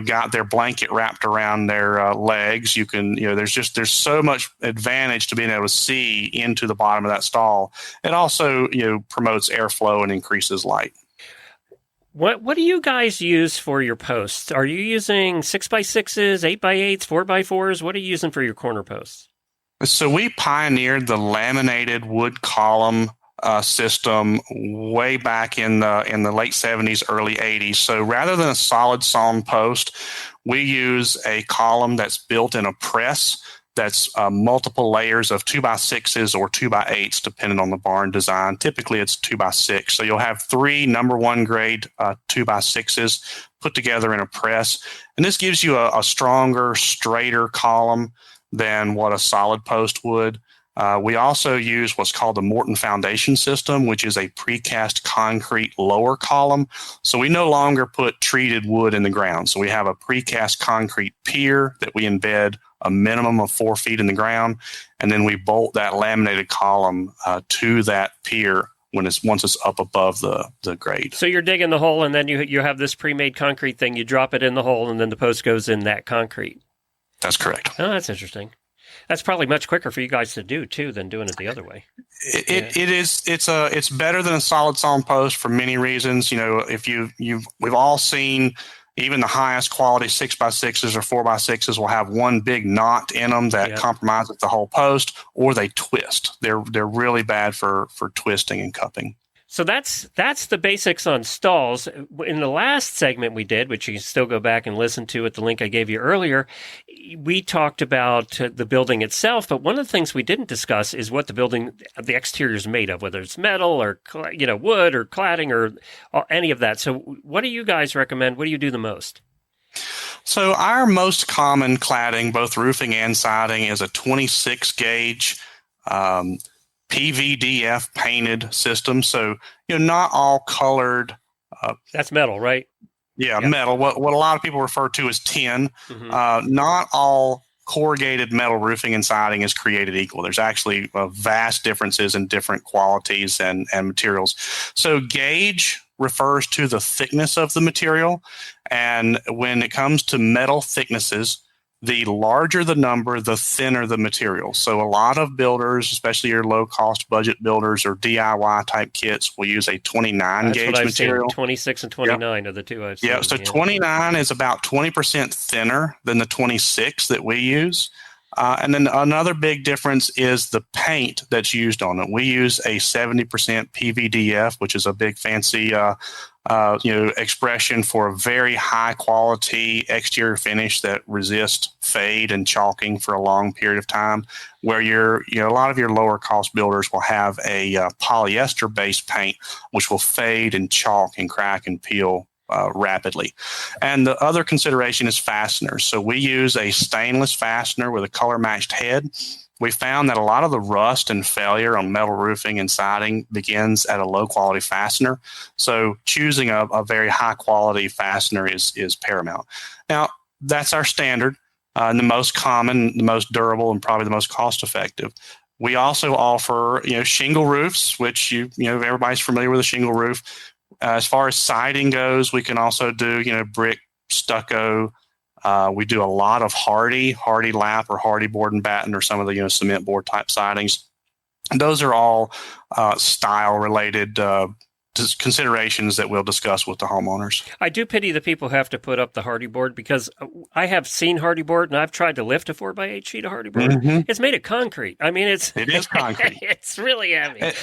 got their blanket wrapped around their legs. You can there's so much advantage to being able to see into the bottom of that stall. It also promotes airflow and increases light. What do you guys use for your posts? Are you using 6x6s, 8x8s, 4x4s? What are you using for your corner posts? So we pioneered the laminated wood column system way back in the late 70s, early 80s. So rather than a solid sawn post, we use a column that's built in a press that's multiple layers of 2x6s or 2x8s, depending on the barn design. Typically, it's 2x6. So you'll have 3 number 1 grade 2x6s put together in a press. And this gives you a stronger, straighter column than what a solid post would. We also use what's called the Morton foundation system, which is a precast concrete lower column. So we no longer put treated wood in the ground. So we have a precast concrete pier that we embed a minimum of 4 feet in the ground, and then we bolt that laminated column to that pier once it's up above the grade. So you're digging the hole, and then you have this pre-made concrete thing. You drop it in the hole, and then the post goes in that concrete. That's correct. Oh, that's interesting. That's probably much quicker for you guys to do too than doing it the other way. It is. It's better than a solid sawn post for many reasons. We've all seen Even the highest quality 6x6s or 4x6s will have one big knot in them that compromises the whole post, or they twist. They're really bad for twisting and cupping. So that's the basics on stalls. In the last segment we did, which you can still go back and listen to at the link I gave you earlier, we talked about the building itself, but one of the things we didn't discuss is what the exterior is made of, whether it's metal or wood or cladding or any of that. So what do you guys recommend? What do you do the most? So our most common cladding, both roofing and siding, is a 26 gauge PVDF painted system. So, not all colored. That's metal, right? Yeah, metal. What a lot of people refer to as tin. Mm-hmm. Not all corrugated metal roofing and siding is created equal. There's actually vast differences in different qualities and materials. So gauge refers to the thickness of the material. And when it comes to metal thicknesses, the larger the number, the thinner the material. So a lot of builders, especially your low-cost budget builders or DIY type kits, will use a 29 gauge material. Seen. 26 and 29 are the two I've seen. Yeah, so 29 is about 20% thinner than the 26 that we use. And then another big difference is the paint that's used on it. We use a 70% PVDF, which is a big fancy expression for a very high quality exterior finish that resists fade and chalking for a long period of time, where a lot of your lower cost builders will have a polyester based paint, which will fade and chalk and crack and peel rapidly. And the other consideration is fasteners. So we use a stainless fastener with a color matched head. We found that a lot of the rust and failure on metal roofing and siding begins at a low quality fastener. So choosing a very high quality fastener is paramount. Now, that's our standard, and the most common, the most durable, and probably the most cost effective. We also offer, shingle roofs, which everybody's familiar with a shingle roof. As far as siding goes, we can also do, brick, stucco. We do a lot of hardy lap or hardy board and batten, or some of the cement board type sidings. And those are all style related considerations that we'll discuss with the homeowners. I do pity the people who have to put up the hardy board, because I have seen hardy board and I've tried to lift a 4x8 sheet of hardy board. Mm-hmm. It's made of concrete. I mean, it is concrete. It's really heavy.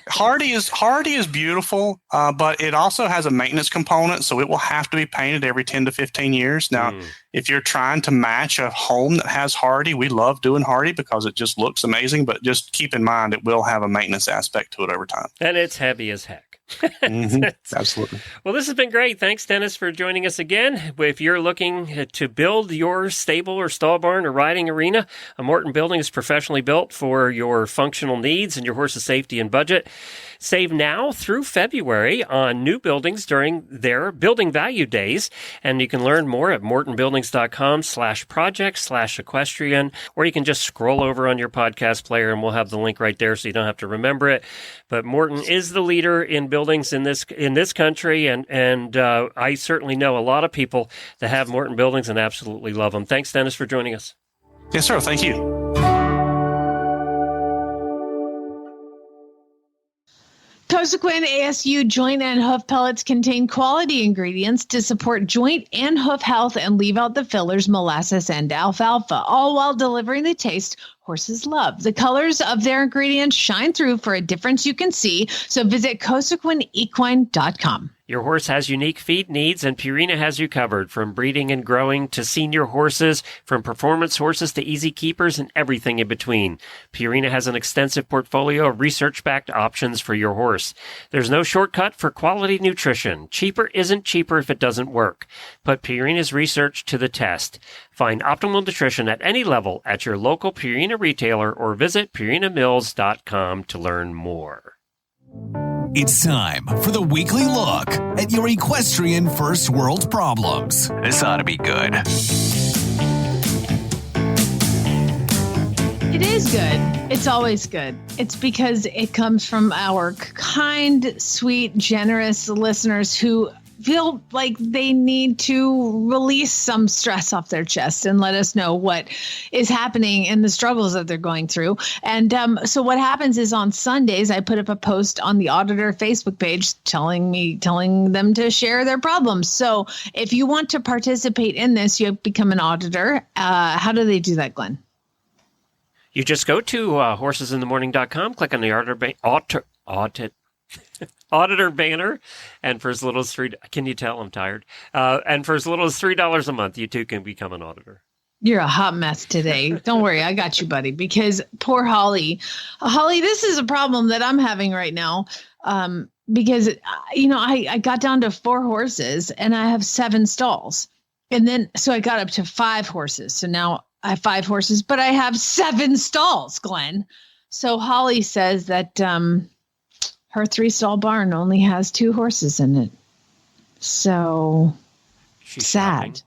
Hardy is beautiful, but it also has a maintenance component, so it will have to be painted every 10 to 15 years. Now, if you're trying to match a home that has hardy, we love doing hardy because it just looks amazing, but just keep in mind it will have a maintenance aspect to it over time. And it's heavy as heck. Mm-hmm. Absolutely. Well, this has been great. Thanks, Dennis, for joining us again. If you're looking to build your stable or stall barn or riding arena, a Morton building is professionally built for your functional needs and your horse's safety and budget. Save now through February on new buildings during their Building Value Days. And you can learn more at mortonbuildings.com/project/equestrian, or you can just scroll over on your podcast player and we'll have the link right there so you don't have to remember it. But Morton is the leader in buildings in this country, and I certainly know a lot of people that have Morton buildings and absolutely love them. Thanks, Dennis, for joining us. Yes, sir. Thank you. Cosequin ASU joint and hoof pellets contain quality ingredients to support joint and hoof health and leave out the fillers, molasses, and alfalfa, all while delivering the taste horses love. The colors of their ingredients shine through for a difference you can see, so visit CosequinEquine.com. Your horse has unique feed needs, and Purina has you covered. From breeding and growing to senior horses, from performance horses to easy keepers, and everything in between. Purina has an extensive portfolio of research-backed options for your horse. There's no shortcut for quality nutrition. Cheaper isn't cheaper if it doesn't work. Put Purina's research to the test. Find optimal nutrition at any level at your local Purina retailer or visit PurinaMills.com to learn more. It's time for the weekly look at your equestrian first world problems. This ought to be good. It is good. It's always good. It's because it comes from our kind, sweet, generous listeners who feel like they need to release some stress off their chest and let us know what is happening in the struggles that they're going through. And so what happens is on Sundays, I put up a post on the auditor Facebook page telling them to share their problems. So if you want to participate in this, you have become an auditor. How do they do that, Glenn? You just go to horsesinthemorning.com, click on the auditor banner, and for as little as can you tell I'm tired? And for as little as $3 a month, you too can become an auditor. You're a hot mess today. Don't worry, I got you, buddy. Because poor Holly, this is a problem that I'm having right now. Because I got down to 4 horses and I have 7 stalls, and then so I got up to 5 horses. So now I have 5 horses, but I have 7 stalls, Glenn. So Holly says that her 3-stall barn only has 2 horses in it. So She's sad. shopping.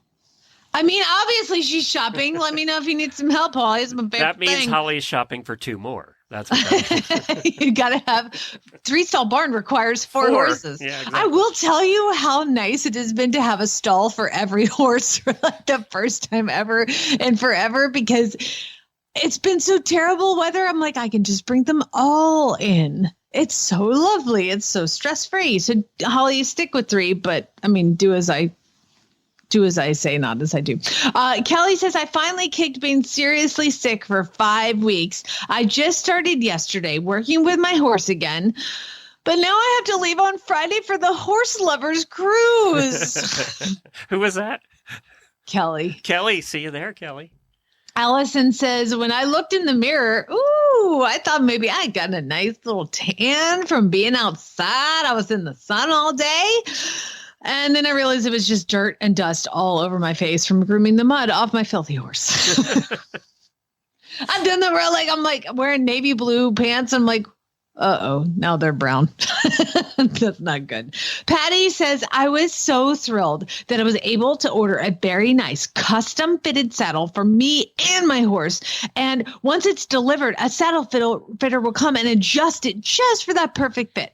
I mean, obviously she's shopping. Let me know if you need some help, Holly. It's my favorite That means thing. Holly is shopping for 2 more. That's what that means. You got to have 3-stall barn requires 4 horses. Yeah, exactly. I will tell you how nice it has been to have a stall for every horse for like the first time ever and forever, because it's been so terrible weather. I'm like, I can just bring them all in. It's so lovely. It's so stress-free. So Holly, stick with 3, but I mean, do as I say, not as I do. Kelly says, I finally kicked being seriously sick for 5 weeks. I just started yesterday working with my horse again, but now I have to leave on Friday for the Horse Lovers Cruise. Who was that? Kelly. Kelly. See you there, Kelly. Allison says, when I looked in the mirror, I thought maybe I got a nice little tan from being outside. I was in the sun all day. And then I realized it was just dirt and dust all over my face from grooming the mud off my filthy horse. I've done that I'm like wearing navy blue pants. I'm like, now they're brown. That's not good. Patty says, I was so thrilled that I was able to order a very nice custom fitted saddle for me and my horse. And once it's delivered, a saddle fitter will come and adjust it just for that perfect fit.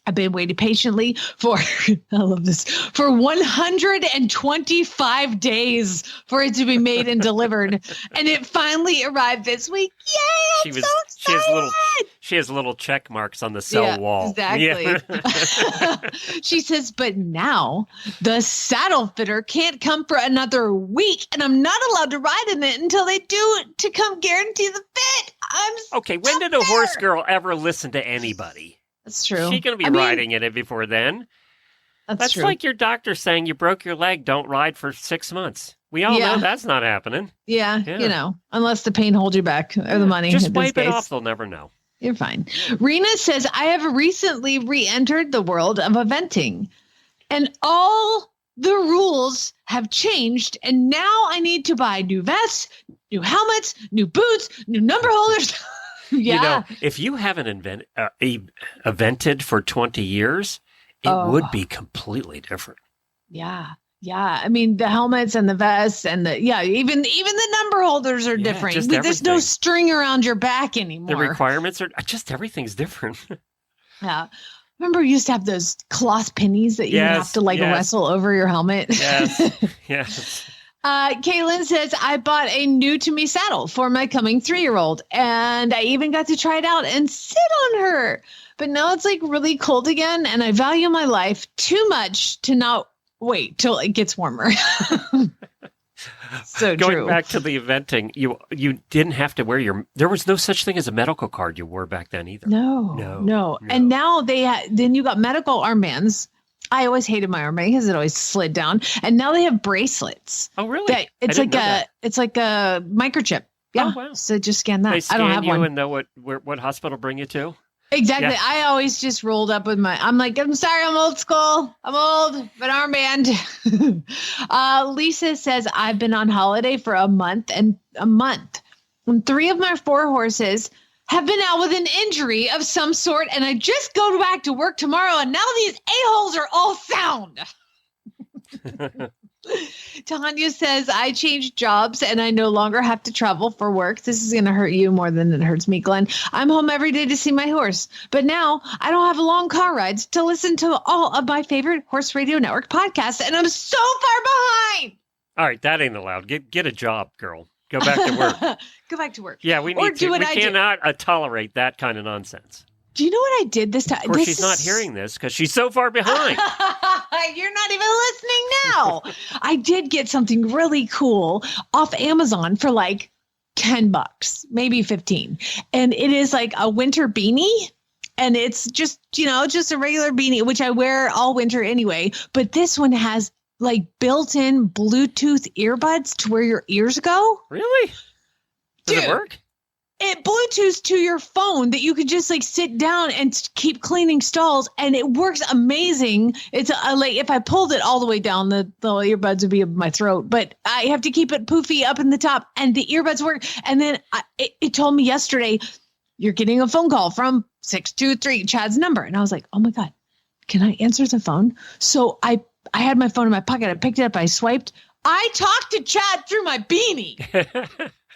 I've been waiting patiently for, I love this, for 125 days for it to be made and delivered. And it finally arrived this week. Yay! I'm so excited! She has little check marks on the cell wall. Exactly. Yeah. She says, but now the saddle fitter can't come for another week, and I'm not allowed to ride in it until they do to come guarantee the fit. Okay, when did a horse girl ever listen to anybody? That's true. She's going to be riding in it before then. That's true. like your doctor saying you broke your leg, don't ride for 6 months. We all know that's not happening. Yeah, unless the pain holds you back or the money. Just wipe it off. They'll never know. You're fine. Rena says, I have recently re-entered the world of eventing, and all the rules have changed, and now I need to buy new vests, new helmets, new boots, new number holders. Yeah. If you haven't evented for 20 years, it would be completely different. Yeah. Yeah. I mean, the helmets and the vests and even the number holders are different. There's no string around your back anymore. The requirements are just, everything's different. Yeah. Remember we used to have those cloth pennies that you have to wrestle over your helmet? Yes. Yes. Kaylin says, I bought a new to me saddle for my coming 3-year-old, and I even got to try it out and sit on her. But now it's like really cold again, and I value my life too much to not wait till it gets warmer. So Going true. back to the eventing, you didn't have to wear there was no such thing as a medical card you wore back then either. No. And now then you got medical armbands. I always hated my armband because it always slid down. And now they have bracelets. Oh, really? It's like a microchip. Yeah. Oh, wow. So just scan that. They scan I don't have you one. And know what hospital bring you to? Exactly. Yeah. I always just rolled up with I'm like, I'm sorry, I'm old school. I'm old, but armband. Lisa says, I've been on holiday for a month. And 3 of my 4 horses have been out with an injury of some sort, and I just go back to work tomorrow, and now these a-holes are all sound. Tanya says, I changed jobs and I no longer have to travel for work. This is going to hurt you more than it hurts me, Glenn. I'm home every day to see my horse. But now I don't have long car rides to listen to all of my favorite Horse Radio Network podcasts. And I'm so far behind. All right, that ain't allowed. Get a job, girl. Go back to work. Go back to work. Yeah, we cannot tolerate that kind of nonsense. Do you know what I did this time? Of course, she's not hearing this because she's so far behind. You're not even listening now. I did get something really cool off Amazon for like $10, maybe 15. And it is like a winter beanie. And it's just, just a regular beanie, which I wear all winter anyway. But this one has like built-in Bluetooth earbuds to where your ears go. Really? Does it work? It Bluetooths to your phone that you could just like sit down and keep cleaning stalls, and it works amazing. It's like if I pulled it all the way down, the earbuds would be in my throat, but I have to keep it poofy up in the top, and the earbuds work. And then it told me yesterday, you're getting a phone call from 623, Chad's number. And I was like, oh my God, can I answer the phone? So I had my phone in my pocket. I picked it up. I swiped. I talked to Chad through my beanie.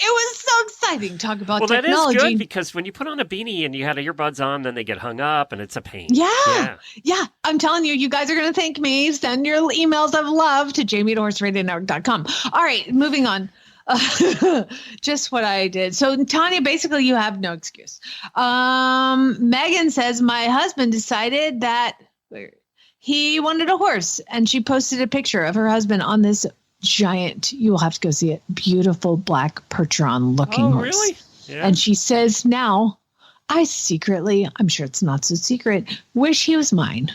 It was so exciting. Talk about technology. Well, that is good because when you put on a beanie and you had earbuds on, then they get hung up and it's a pain. Yeah. I'm telling you, you guys are going to thank me. Send your emails of love to jamie@horseradionetwork.com. All right, moving on. Just what I did. So Tanya, basically you have no excuse. Megan says, my husband decided that he wanted a horse, and she posted a picture of her husband on this giant, you will have to go see it, beautiful black Percheron looking horse. Really? Yeah. And she says, now I secretly, I'm sure it's not so secret, wish he was mine.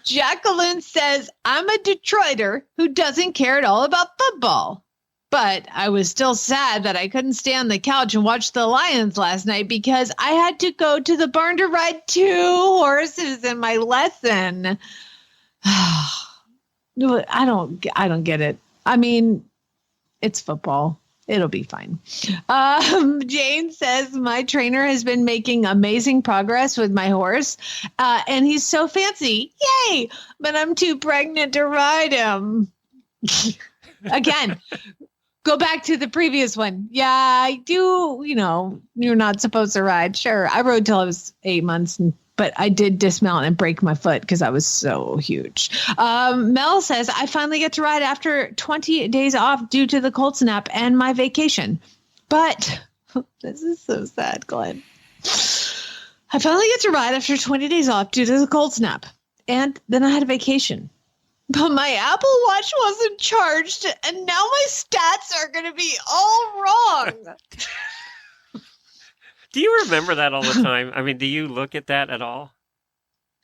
Jacqueline says, I'm a Detroiter who doesn't care at all about football. But I was still sad that I couldn't stay on the couch and watch the Lions last night because I had to go to the barn to ride 2 horses in my lesson. I don't get it. I mean, it's football. It'll be fine. Jane says, my trainer has been making amazing progress with my horse, and he's so fancy. Yay! But I'm too pregnant to ride him. Again, go back to the previous one. Yeah, I do. You're not supposed to ride. Sure. I rode till I was 8 months, but I did dismount and break my foot because I was so huge. Mel says, I finally get to ride after 20 days off due to the cold snap and my vacation. But this is so sad, Glenn. I finally get to ride after 20 days off due to the cold snap. And then I had a vacation. But my Apple Watch wasn't charged, and now my stats are going to be all wrong. Do you remember that all the time? I mean, do you look at that at all?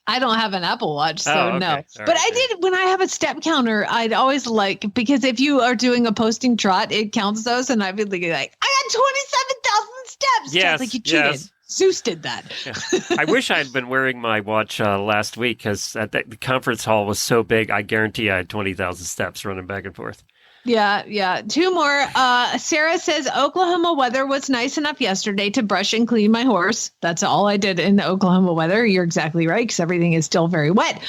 I don't have an Apple Watch, so okay. no. Right, but I did, when I have a step counter, I'd always because if you are doing a posting trot, it counts those, and I'd be like, I got 27,000 steps. Yes, like you cheated. yes. Zeus did that. Yeah. I wish I had been wearing my watch last week because the conference hall was so big, I guarantee I had 20,000 steps running back and forth. Yeah. 2 more. Sarah says Oklahoma weather was nice enough yesterday to brush and clean my horse. That's all I did in the Oklahoma weather. You're exactly right, because everything is still very wet.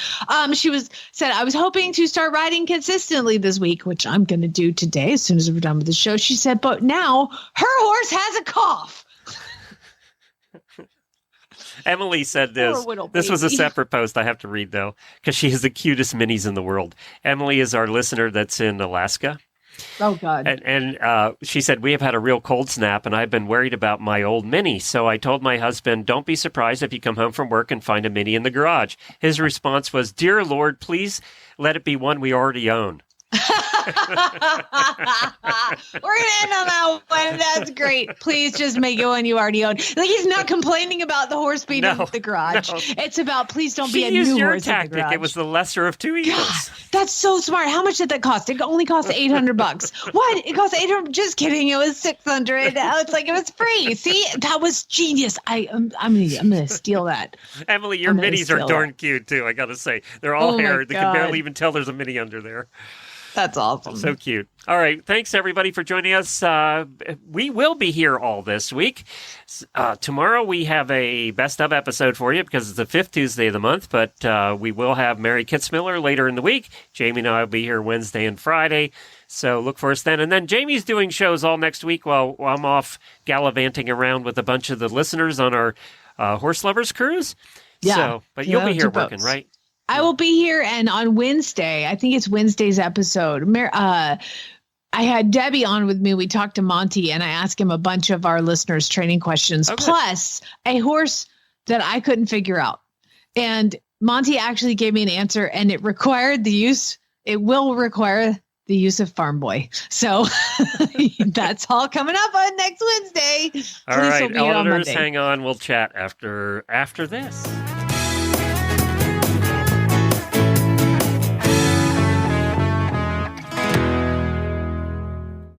She said I was hoping to start riding consistently this week, which I'm going to do today as soon as we're done with the show. She said, but now her horse has a cough. Emily said this. This was a separate post I have to read, though, because she has the cutest minis in the world. Emily is our listener that's in Alaska. Oh, God. And she said, we have had a real cold snap, and I've been worried about my old Mini. So I told my husband, don't be surprised if you come home from work and find a Mini in the garage. His response was, dear Lord, please let it be one we already own. We're gonna end on that one. That's great. Please just make it one you already own. Like, he's not complaining about the horse being in the garage. No. It's about please don't be a new horse in the garage. It was the lesser of two evils. God, that's so smart. How much did that cost? It only cost $800. What? It cost $800? Just kidding. It was $600. It's like it was free. See, that was genius. I'm gonna steal that. Emily, your minis are darn cute too. I gotta say, they're all hair. They can barely even tell there's a mini under there. That's awesome. So cute. All right. Thanks, everybody, for joining us. We will be here all this week. Tomorrow, we have a best of episode for you because it's the 5th Tuesday of the month, but we will have Mary Kitzmiller later in the week. Jamie and I will be here Wednesday and Friday. So look for us then. And then Jamie's doing shows all next week while I'm off gallivanting around with a bunch of the listeners on our Horse Lovers Cruise. Yeah. So, but you'll be here working, right? I will be here, and on Wednesday, I think it's Wednesday's episode, I had Debbie on with me. We talked to Monty, and I asked him a bunch of our listeners' training questions, plus a horse that I couldn't figure out. And Monty actually gave me an answer, and it will require the use of Farm Boy. So that's all coming up on next Wednesday. All right, editors, hang on. We'll chat after this.